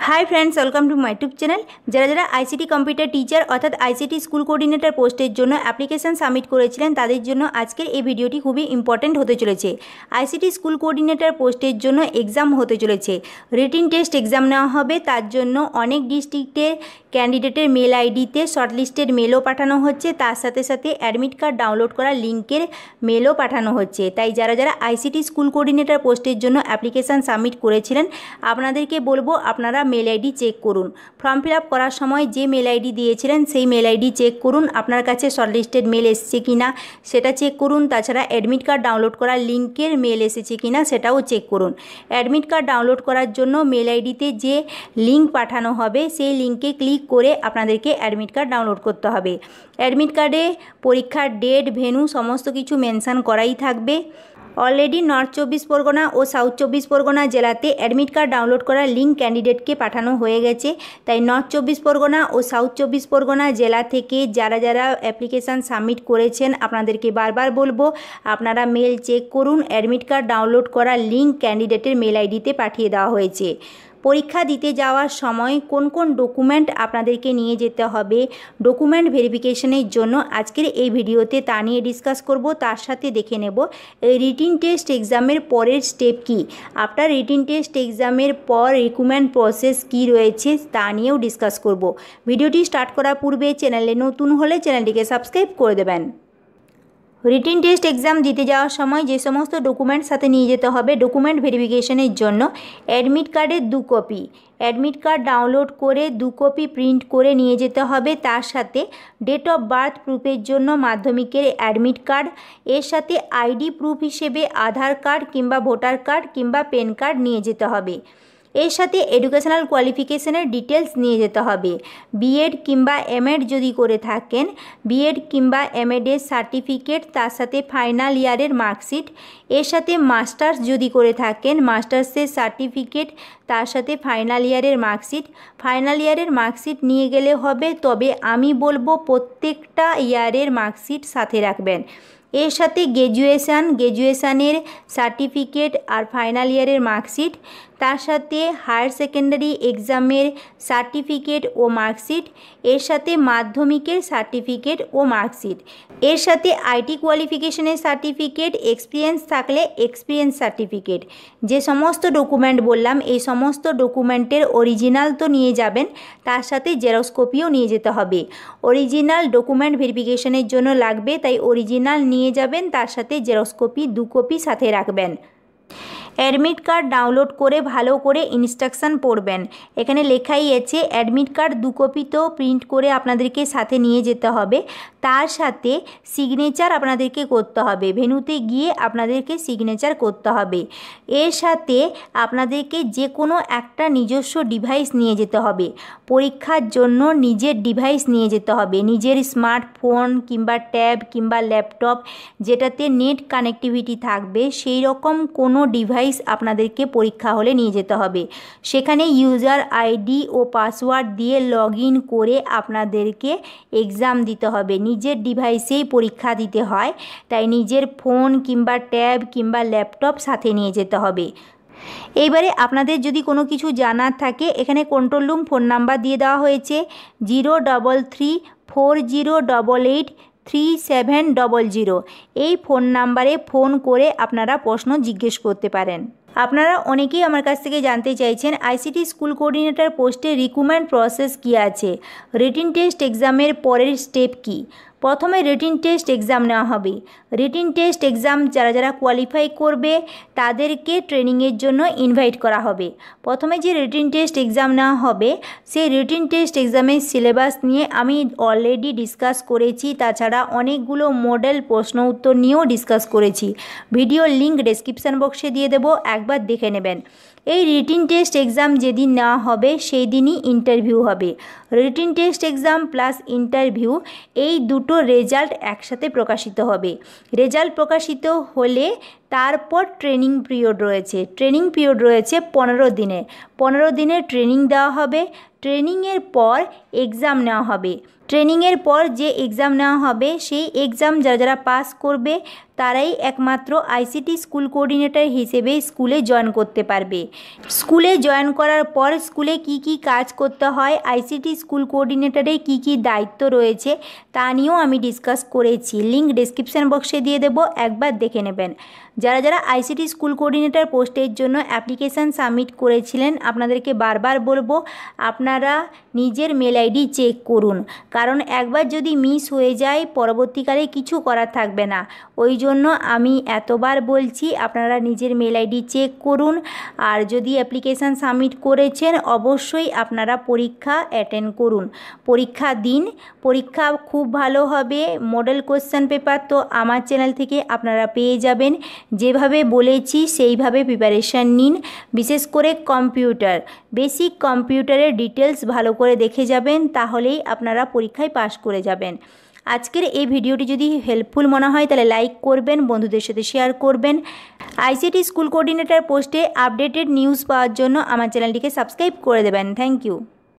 High friends welcome to my YouTube channel. যারা যারা ICT computer teacher অর্থাৎ ICT school coordinator পোস্টের জন্য অ্যাপ্লিকেশন সাবমিট করেছিলেন তাদের জন্য আজকের এই ভিডিওটি খুবই ইম্পর্টেন্ট হতে চলেছে। আইসিটি স্কুল কোঅর্ডিনেটর পোস্টের জন্য এক্সাম হতে চলেছে, রিটিন টেস্ট এক্সাম নেওয়া হবে। তার জন্য অনেক ডিস্ট্রিক্টের ক্যান্ডিডেটের মেল আইডিতে শর্টলিস্টেড মেলও পাঠানো হচ্ছে, তার সাথে সাথে অ্যাডমিট কার্ড ডাউনলোড করা লিঙ্কের মেলও পাঠানো হচ্ছে। তাই যারা যারা আইসিটি স্কুল কোঅর্ডিনেটর পোস্টের জন্য অ্যাপ্লিকেশান সাবমিট করেছিলেন আপনাদেরকে বলবো আপনারা মেল আইডি চেক করুন। ফর্ম ফিল আপ করার সময় যে মেল আইডি দিয়েছিলেন সেই মেল আইডি চেক করুন, আপনার কাছে শর্টলিস্টেড মেল এসেছে কিনা সেটা চেক করুন। তাছাড়া অ্যাডমিট কার্ড ডাউনলোড করা লিঙ্কের মেল এসেছে কিনা সেটাও চেক করুন। অ্যাডমিট কার্ড ডাউনলোড করার জন্য মেল আইডিতে যে লিঙ্ক পাঠানো হবে সেই লিঙ্কে ক্লিক করে আপনাদেরকে অ্যাডমিট কার্ড ডাউনলোড করতে হবে। অ্যাডমিট কার্ডে পরীক্ষার ডেট, ভেন্যু সমস্ত কিছু মেনশান করাই থাকবে। অলরেডি নর্থ 24 পরগনা ও সাউথ 24 পরগনা জেলাতে অ্যাডমিট কার্ড ডাউনলোড করার লিঙ্ক ক্যান্ডিডেটকে পাঠানো হয়ে গেছে। তাই নর্থ 24 পরগনা ও সাউথ 24 পরগনা জেলা থেকে যারা যারা অ্যাপ্লিকেশান সাবমিট করেছেন আপনাদেরকে বারবার বলবো আপনারা মেল চেক করুন। অ্যাডমিট কার্ড ডাউনলোড করার লিঙ্ক ক্যান্ডিডেটের মেল আইডিতে পাঠিয়ে দেওয়া হয়েছে। পরীক্ষা দিতে যাওয়ার সময় কোন কোন ডকুমেন্ট আপনাদেরকে নিয়ে যেতে হবে ডকুমেন্ট ভেরিফিকেশনের জন্য আজকের এই ভিডিওতে তা নিয়ে ডিসকাস করব। তার সাথে দেখে নেব এই রিটিন টেস্ট এক্সামের পরের স্টেপ কি, আফটার রিটিন টেস্ট এক্সামের পর রিক্রুটমেন্ট প্রসেস কি রয়েছে তা নিয়েও ডিসকাস করব। ভিডিওটি স্টার্ট করার পূর্বে চ্যানেলে নতুন হলে চ্যানেলটিকে সাবস্ক্রাইব করে দেবেন। রিটিন টেস্ট এক্সাম দিতে যাওয়ার সময় যে সমস্ত ডকুমেন্ট সাথে নিয়ে যেতে হবে ডকুমেন্ট ভেরিফিকেশনের জন্য অ্যাডমিট কার্ডের 2 কপি, অ্যাডমিট কার্ড ডাউনলোড করে 2 কপি প্রিন্ট করে নিয়ে যেতে হবে। তার সাথে ডেট অফ বার্থ প্রুফের জন্য মাধ্যমিকের অ্যাডমিট কার্ড, এর সাথে আইডি প্রুফ হিসেবে আধার কার্ড কিংবা ভোটার কার্ড কিংবা পেন কার্ড নিয়ে যেতে হবে। এর সাথে এডুকেশনাল কোয়ালিফিকেশনের ডিটেলস নিয়ে যেতে হবে। বিএড কিংবা এমএড যদি করে থাকেন বিএড কিংবা এমএডের সার্টিফিকেট, তার সাথে ফাইনাল ইয়ারের মার্কশিট। এর সাথে মাস্টার্স যদি করে থাকেন মাস্টার্সের সার্টিফিকেট, তার সাথে ফাইনাল ইয়ারের মার্কশিট। ফাইনাল ইয়ারের মার্কশিট নিয়ে গেলে হবে, তবে আমি বলবো প্রত্যেকটা ইয়ারের মার্কশিট সাথে রাখবেন। এর সাথে গ্র্যাজুয়েশানের সার্টিফিকেট আর ফাইনাল ইয়ারের মার্কশিট, তার সাথে হায়ার সেকেন্ডারি এক্সামের সার্টিফিকেট ও মার্কশিট, এর সাথে মাধ্যমিকের সার্টিফিকেট ও মার্কশিট, এর সাথে আইটি কোয়ালিফিকেশনের সার্টিফিকেট, এক্সপিরিয়েন্স থাকলে এক্সপিরিয়েন্স সার্টিফিকেট। যে সমস্ত ডকুমেন্ট বললাম এই সমস্ত ডকুমেন্টের অরিজিনাল তো নিয়ে যাবেন, তার সাথে জেরক্স কপিও নিয়ে যেতে হবে। অরিজিনাল ডকুমেন্ট ভেরিফিকেশনের জন্য লাগবে, তাই অরিজিনাল নিয়ে যাবেন, তার সাথে জেরক্স কপি 2 কপি সাথে রাখবেন। অ্যাডমিট কার্ড ডাউনলোড করে ভালো করে ইনস্ট্রাকশান পড়বেন। এখানে লেখাই আছে অ্যাডমিট কার্ড 2 কপি তো প্রিন্ট করে আপনাদেরকে সাথে নিয়ে যেতে হবে, তার সাথে সিগনেচার আপনাদেরকে করতে হবে। ভেন্যুতে গিয়ে আপনাদেরকে সিগনেচার করতে হবে। এর সাথে আপনাদেরকে যে কোনো একটা নিজস্ব ডিভাইস নিয়ে যেতে হবে। পরীক্ষার জন্য নিজের ডিভাইস নিয়ে যেতে হবে, নিজের স্মার্টফোন কিংবা ট্যাব কিংবা ল্যাপটপ যেটাতে নেট কানেক্টিভিটি থাকবে সেই রকম কোনো ডিভাইস আপনাদেরকে পরীক্ষা হলে নিয়ে যেতে হবে। সেখানে ইউজার আইডি ও পাসওয়ার্ড দিয়ে লগ ইন করে আপনাদেরকে এক্সাম দিতে হবে। নিজের ডিভাইসেই পরীক্ষা দিতে হয়, তাই নিজের ফোন কিংবা ট্যাব কিংবা ল্যাপটপ সাথে নিয়ে যেতে হবে। এইবারে আপনাদের যদি কোনো কিছু জানার থাকে এখানে কন্ট্রোল রুম ফোন নাম্বার দিয়ে দেওয়া হয়েছে 03340883700। এই ফোন নাম্বারে ফোন করে আপনারা প্রশ্ন জিজ্ঞেস করতে পারেন। আপনারা অনেকেই আমার কাছ থেকে জানতে চাইছেন আইসিটি স্কুল কোঅর্ডিনেটর পোস্টে রিক্রুটমেন্ট প্রসেস কী আছে, রিটিন টেস্ট এক্সামের পরের স্টেপ কী। প্রথমে রিটিন টেস্ট এক্সাম নেওয়া হবে। রিটিন টেস্ট এক্সাম যারা যারা কোয়ালিফাই করবে তাদেরকে ট্রেনিংয়ের জন্য ইনভাইট করা হবে। প্রথমে যে রিটিন টেস্ট এক্সাম নেওয়া হবে সেই রিটিন টেস্ট এক্সামের সিলেবাস নিয়ে আমি অলরেডি ডিসকাস করেছি, তাছাড়া অনেকগুলো মডেল প্রশ্ন উত্তর নিয়েও ডিসকাস করেছি। ভিডিওর লিঙ্ক ডেসক্রিপশান বক্সে দিয়ে দেবো, একবার দেখে নেবেন। এই রিটিন টেস্ট এক্সাম যেদিন নেওয়া হবে সেই দিনই ইন্টারভিউ হবে। Written test exam plus interview এই দুটো রেজাল্ট একসাথে প্রকাশিত হবে। রেজাল্ট প্রকাশিত হলে তারপর ট্রেনিং পিরিয়ড রয়েছে। ট্রেনিং পিরিয়ড রয়েছে 15 দিনের। 15 দিনের ট্রেনিং দেওয়া হবে। ট্রেনিংয়ের পর এক্সাম নেওয়া হবে। ট্রেনিংয়ের পর যে এক্সাম নেওয়া হবে সেই এক্সাম যারা যারা পাস করবে তারাই একমাত্র আইসিটি স্কুল কোঅর্ডিনেটর হিসেবে স্কুলে জয়েন করতে পারবে। স্কুলে জয়েন করার পর স্কুলে কি কি কাজ করতে হয়, আইসিটি স্কুল কোঅর্ডিনেটরে কি কি দায়িত্ব রয়েছে তা নিয়েও আমি ডিসকাস করেছি। লিঙ্ক ডেসক্রিপশান বক্সে দিয়ে দেবো, একবার দেখে নেবেন। যারা যারা আইসিটি স্কুল কোঅর্ডিনেটর পোস্টের জন্য অ্যাপ্লিকেশান সাবমিট করেছিলেন আপনাদেরকে বারবার বলবো আপনারা নিজের মেল আইডি চেক করুন, কারণ একবার যদি মিস হয়ে যায় পরবর্তীকালে কিছু করার থাকবে না। ওই জন্য আমি এতবার বলছি আপনারা নিজের মেল আইডি চেক করুন। আর যদি অ্যাপ্লিকেশান সাবমিট করেছেন অবশ্যই আপনারা পরীক্ষা অ্যাটেন্ড করুন, পরীক্ষা দিন। পরীক্ষা খুব ভালো হবে। মডেল কোশ্চেন পেপার তো আমার চ্যানেল থেকে আপনারা পেয়ে যাবেন। যেভাবে বলেছি সেইভাবে প্রিপারেশান নিন। বিশেষ করে কম্পিউটার, বেসিক কম্পিউটারের ডিটেলস ভালো করে দেখে যাবেন, তাহলেই আপনারা পরীক্ষায় পাশ করে যাবেন। আজকের এই ভিডিওটি যদি হেল্পফুল মনে হয় তাহলে লাইক করবেন, বন্ধুদের সাথে শেয়ার করবেন। আইসিটি স্কুল কোঅর্ডিনেটর পোস্টে আপডেটেড নিউজ পাওয়ার জন্য আমার চ্যানেলটিকে সাবস্ক্রাইব করে দেবেন। Thank you.